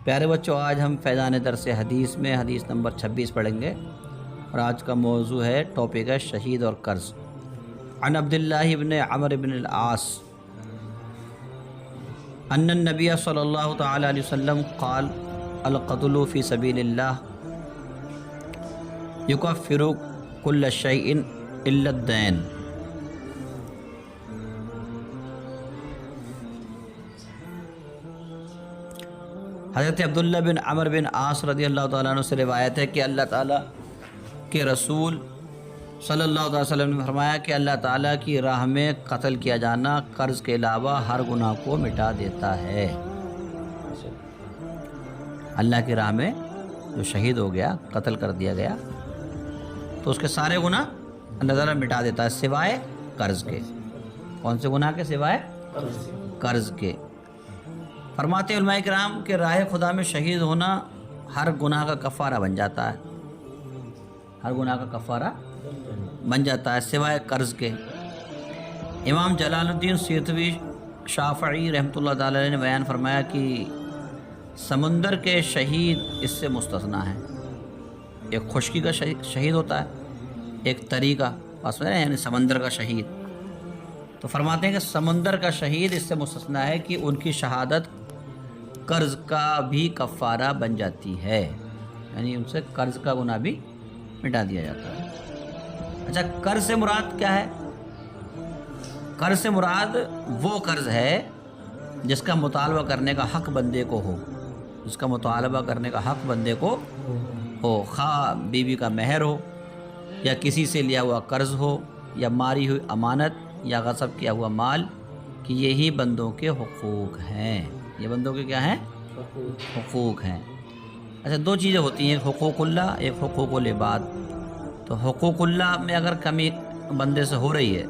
پیارے بچوں، آج ہم فیضان درس حدیث میں حدیث نمبر 26 پڑھیں گے، اور آج کا موضوع ہے، ٹاپک ہے شہید اور قرض۔ عن عبداللہ بن عمرو بن العاص ان النبی صلی اللہ تعالی علیہ وسلم قال القتل فی سبیل اللہ یکفر کل شیء الا الدین۔ حضرت عبداللہ بن عمرو بن عاص رضی اللہ تعالیٰ عنہ سے روایت ہے کہ اللہ تعالیٰ کے رسول صلی اللہ علیہ وسلم نے فرمایا کہ اللہ تعالیٰ کی راہ میں قتل کیا جانا قرض کے علاوہ ہر گناہ کو مٹا دیتا ہے۔ اللہ کی راہ میں جو شہید ہو گیا، قتل کر دیا گیا، تو اس کے سارے گناہ اللہ تعالیٰ مٹا دیتا ہے سوائے قرض کے۔ کون سے گناہ کے؟ سوائے قرض کے۔ فرماتے ہیں علماء کرام کہ راہ خدا میں شہید ہونا ہر گناہ کا کفارہ بن جاتا ہے، ہر گناہ کا کفارہ بن جاتا ہے سوائے قرض کے۔ امام جلال الدین سیوطی شافعی رحمۃ اللہ تعالی علیہ نے بیان فرمایا کہ سمندر کے شہید اس سے مستثنا ہے۔ ایک خشکی کا شہید ہوتا ہے، ایک تری کا، یعنی سمندر کا شہید۔ تو فرماتے ہیں کہ سمندر کا شہید اس سے مستثنا ہے کہ ان کی شہادت قرض کا بھی کفارہ بن جاتی ہے، یعنی ان سے قرض کا گناہ بھی مٹا دیا جاتا ہے۔ اچھا، قرض سے مراد کیا ہے؟ قرض سے مراد وہ قرض ہے جس کا مطالبہ کرنے کا حق بندے کو ہو، جس کا مطالبہ کرنے کا حق بندے کو ہو، خواہ بیوی کا مہر ہو، یا کسی سے لیا ہوا قرض ہو، یا ماری ہوئی امانت، یا غصب کیا ہوا مال، کہ یہی بندوں کے حقوق ہیں۔ یہ بندوں کے کیا ہیں؟ حقوق ہیں۔ اچھا، دو چیزیں ہوتی ہیں، ایک حقوق اللہ، ایک حقوق العباد۔ تو حقوق اللہ میں اگر کمی بندے سے ہو رہی ہے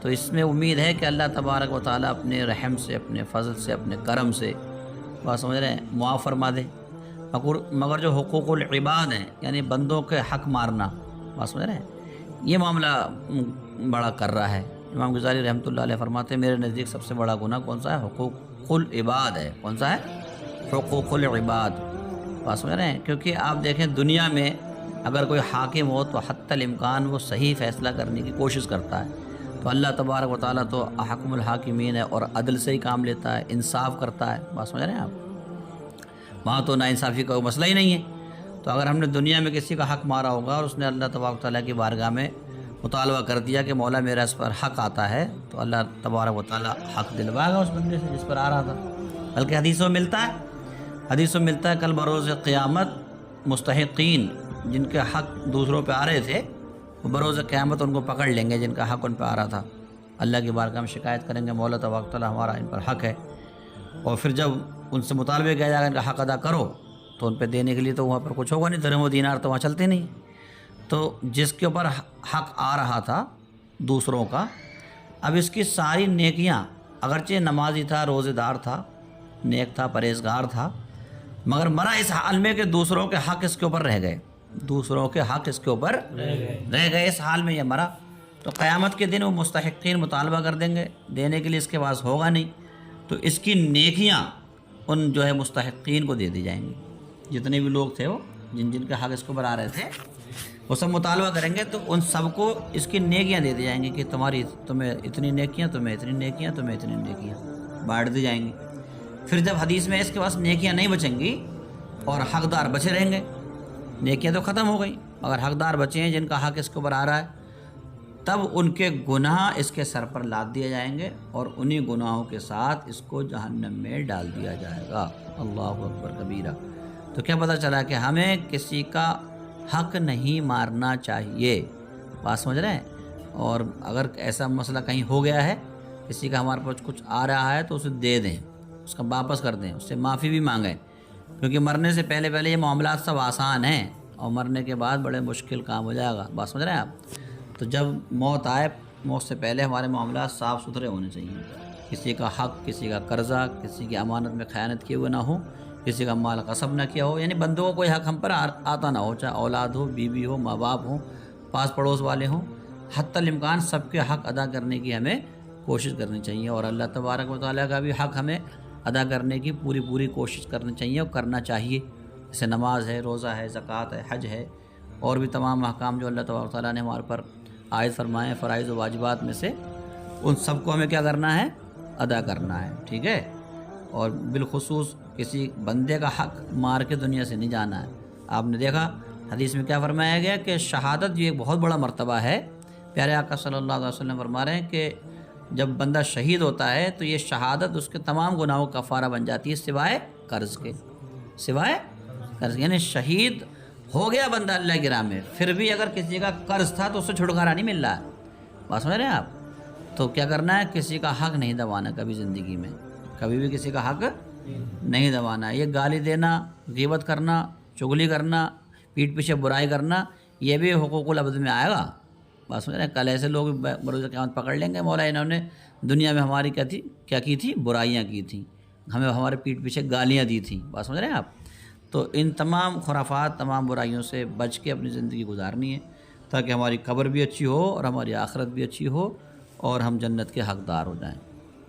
تو اس میں امید ہے کہ اللہ تبارک و تعالیٰ اپنے رحم سے، اپنے فضل سے، اپنے کرم سے بات سمجھ رہے ہیں معاف فرما دے۔ مگر جو حقوق العباد ہیں، یعنی بندوں کے حق مارنا، بات سمجھ رہے ہیں، یہ معاملہ بڑا کر رہا ہے۔ امام غزالی رحمۃ اللہ علیہ فرماتے ہیں میرے نزدیک سب سے بڑا گناہ کون سا ہے؟ حقوق العباد ہے۔ کون سا ہے؟ حقوق العباد، بات سمجھ رہے ہیں۔ کیونکہ آپ دیکھیں دنیا میں اگر کوئی حاکم ہو تو حتی الامکان وہ صحیح فیصلہ کرنے کی کوشش کرتا ہے، تو اللہ تبارک و تعالیٰ تو احکم الحاکمین ہے اور عدل سے ہی کام لیتا ہے، انصاف کرتا ہے، بات سمجھ رہے ہیں آپ۔ وہاں تو ناانصافی کا مسئلہ ہی نہیں ہے۔ تو اگر ہم نے دنیا میں کسی کا حق مارا ہوگا اور اس نے اللہ تبارک و تعالیٰ کی بارگاہ میں مطالبہ کر دیا کہ مولا میرا اس پر حق آتا ہے، تو اللہ تبارک و تعالیٰ حق دلوائے گا اس بندے سے جس پر آ رہا تھا۔ بلکہ حدیثوں میں ملتا ہے کل بروز قیامت مستحقین جن کے حق دوسروں پہ آ رہے تھے، وہ بروز قیامت ان کو پکڑ لیں گے جن کا حق ان پہ آ رہا تھا۔ اللہ کی بارگاہ میں شکایت کریں گے مولا تبارک و تعالیٰ ہمارا ان پر حق ہے، اور پھر جب ان سے مطالبہ کیا جائے گا ان کا حق ادا کرو، تو ان پہ دینے کے لیے تو وہاں پر کچھ ہوگا نہیں، درہم و دینار تو وہاں چلتے نہیں۔ تو جس کے اوپر حق آ رہا تھا دوسروں کا، اب اس کی ساری نیکیاں، اگرچہ نمازی تھا، روزے دار تھا، نیک تھا، پرہیزگار تھا، مگر مرا اس حال میں کہ دوسروں کے حق اس کے اوپر رہ گئے، دوسروں کے حق اس کے اوپر رہ گئے، اس حال میں یہ مرا۔ تو قیامت کے دن وہ مستحقین مطالبہ کر دیں گے، دینے کے لیے اس کے پاس ہوگا نہیں، تو اس کی نیکیاں ان جو ہے مستحقین کو دے دی جائیں گی۔ جتنے بھی لوگ تھے وہ جن کے حق اس کے اوپر آ رہے تھے، وہ سب مطالبہ کریں گے، تو ان سب کو اس کی نیکیاں دے دی جائیں گی کہ تمہیں اتنی نیکیاں، تمہیں اتنی نیکیاں، تمہیں اتنی نیکیاں بانٹ دی جائیں گی۔ پھر جب حدیث میں اس کے پاس نیکیاں نہیں بچیں گی اور حقدار بچے رہیں گے، نیکیاں تو ختم ہو گئی مگر حقدار بچے ہیں جن کا حق اس کے اوپر آ رہا ہے، تب ان کے گناہ اس کے سر پر لاد دیے جائیں گے اور انہی گناہوں کے ساتھ اس کو جہنم میں ڈال دیا جائے گا۔ اللہ اکبر کبیرہ۔ تو کیا پتہ چلا کہ ہمیں کسی کا حق نہیں مارنا چاہیے، بات سمجھ رہے ہیں۔ اور اگر ایسا مسئلہ کہیں ہو گیا ہے، کسی کا ہمارے پاس کچھ آ رہا ہے، تو اسے دے دیں، اس کا واپس کر دیں، اس سے معافی بھی مانگیں، کیونکہ مرنے سے پہلے یہ معاملات سب آسان ہیں، اور مرنے کے بعد بڑے مشکل کام ہو جائے گا، بات سمجھ رہے ہیں آپ۔ تو جب موت آئے، موت سے پہلے ہمارے معاملات صاف ستھرے ہونے چاہیے، کسی کا حق، کسی کا قرضہ، کسی کی امانت میں خیانت کیے ہوئے نہ ہو، کسی کا مال غصب نہ کیا ہو، یعنی بندوں کو کوئی حق ہم پر آتا نہ ہو، چاہے اولاد ہو، بیوی ہو، ماں باپ ہوں، پاس پڑوس والے ہوں، حتی الامکان سب کے حق ادا کرنے کی ہمیں کوشش کرنی چاہیے، اور اللہ تبارک و تعالیٰ کا بھی حق ہمیں ادا کرنے کی پوری کوشش کرنی چاہیے اور کرنا چاہیے. جیسے نماز ہے، روزہ ہے، زکوٰۃ ہے، حج ہے، اور بھی تمام احکام جو اللہ تبارک و تعالیٰ نے ہمارے پر عائد فرمائے فرائض و واجبات میں سے، ان سب کو ہمیں کیا کرنا ہے؟ ادا کرنا ہے. ٹھیک ہے. اور بالخصوص کسی بندے کا حق مار کے دنیا سے نہیں جانا ہے. آپ نے دیکھا حدیث میں کیا فرمایا گیا کہ شہادت یہ ایک بہت بڑا مرتبہ ہے. پیارے آقا صلی اللہ علیہ وسلم فرما رہے ہیں کہ جب بندہ شہید ہوتا ہے تو یہ شہادت اس کے تمام گناہوں کا کفارہ بن جاتی ہے سوائے قرض کے. سوائے قرض، یعنی شہید ہو گیا بندہ اللہ کی راہ میں، پھر بھی اگر کسی کا قرض تھا تو اس سے چھٹکارا نہیں مل رہا ہے. بات سمجھ رہے ہیں آپ؟ تو کیا کرنا ہے؟ کسی کا حق نہیں دبانا کبھی زندگی میں، کبھی بھی کسی کا حق نہیں دبانا. یہ گالی دینا، غیبت کرنا، چغلی کرنا، پیٹھ پیچھے برائی کرنا، یہ بھی حقوق العبد میں آئے گا. بات سمجھ رہے ہیں؟ کل ایسے لوگ بروز قیامت پکڑ لیں گے، مولا انہوں نے دنیا میں ہماری کیا کی تھی؟ برائیاں کی تھیں، ہمیں ہمارے پیٹھ پیچھے گالیاں دی تھیں. بات سمجھ رہے ہیں آپ؟ تو ان تمام خرافات، تمام برائیوں سے بچ کے اپنی زندگی گزارنی ہے تاکہ ہماری قبر بھی اچھی ہو اور ہماری آخرت بھی اچھی ہو اور ہم جنت کے حقدار ہو جائیں.